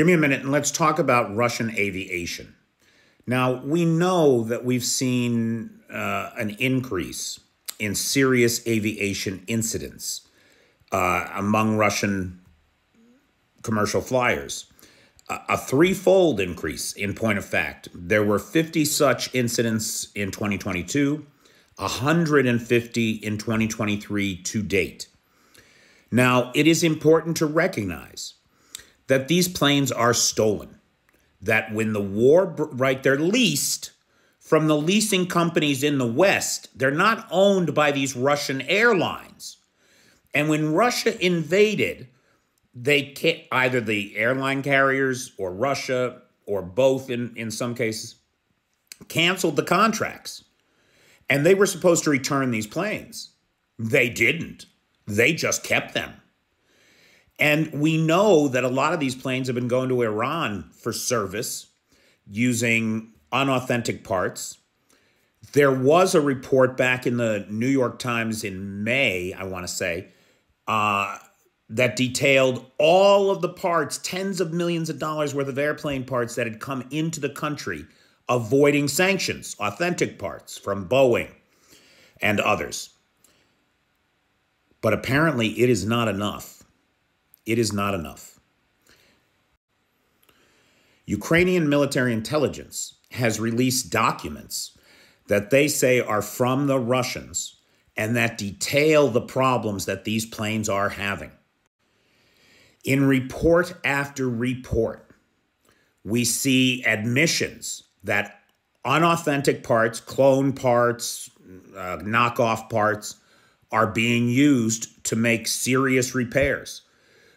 Give me a minute and let's talk about Russian aviation. Now, we know that we've seen an increase in serious aviation incidents among Russian commercial flyers. A threefold increase, in point of fact. There were 50 such incidents in 2022, 150 in 2023 to date. Now, it is important to recognize that these planes are stolen, that when the war, they're leased from the leasing companies in the West. They're not owned by these Russian airlines. And when Russia invaded, they can't, either the airline carriers or Russia or both in some cases, canceled the contracts. And they were supposed to return these planes. They didn't. They just kept them. And we know that a lot of these planes have been going to Iran for service using unauthentic parts. There was a report back in the New York Times in May, I want to say, that detailed all of the parts, tens of millions of dollars worth of airplane parts that had come into the country, avoiding sanctions, authentic parts from Boeing and others. But apparently it is not enough. It is not enough. Ukrainian military intelligence has released documents that they say are from the Russians and that detail the problems that these planes are having. In report after report, we see admissions that unauthentic parts, clone parts, knockoff parts are being used to make serious repairs.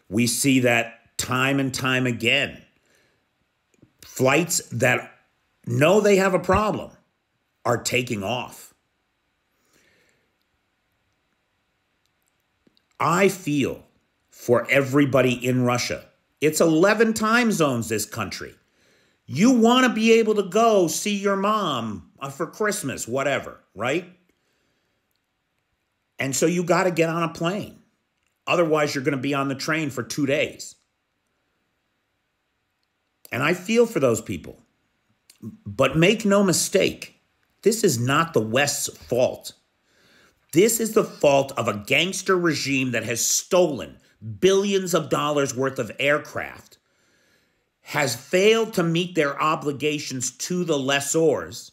We see that time and time again. Flights that know they have a problem are taking off. I feel for everybody in Russia. It's 11 time zones, this country. You want to be able to go see your mom for Christmas, whatever, right? And so you got to get on a plane. Otherwise, you're going to be on the train for 2 days. And I feel for those people. But make no mistake, this is not the West's fault. This is the fault of a gangster regime that has stolen billions of dollars worth of aircraft, has failed to meet their obligations to the lessors,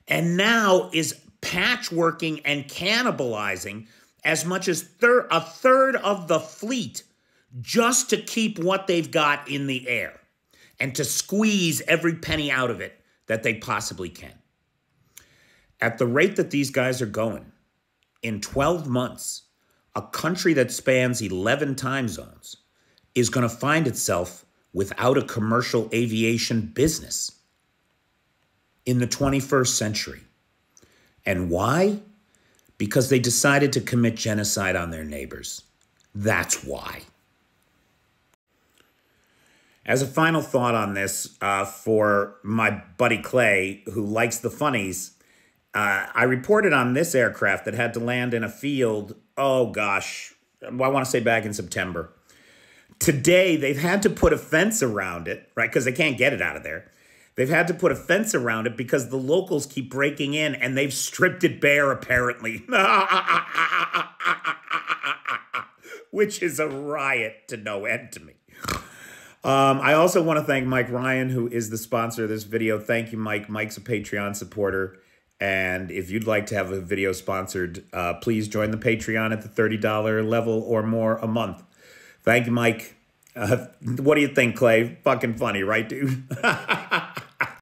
and now is patchworking and cannibalizing as much as a third of the fleet just to keep what they've got in the air and to squeeze every penny out of it that they possibly can. At the rate that these guys are going, in 12 months, a country that spans 11 time zones is going to find itself without a commercial aviation business in the 21st century. And why? Because they decided to commit genocide on their neighbors. That's why. As a final thought on this, for my buddy Clay, who likes the funnies, I reported on this aircraft that had to land in a field, oh gosh, I want to say back in September. Today, they've had to put a fence around it, right? Because they can't get it out of there. They've had to put a fence around it because the locals keep breaking in and they've stripped it bare, apparently. Which is a riot to no end to me. I also want to thank Mike Ryan, who is the sponsor of this video. Thank you, Mike. Mike's a Patreon supporter. And if you'd like to have a video sponsored, please join the Patreon at the $30 level or more a month. Thank you, Mike. What do you think, Clay? Fucking funny, right, dude?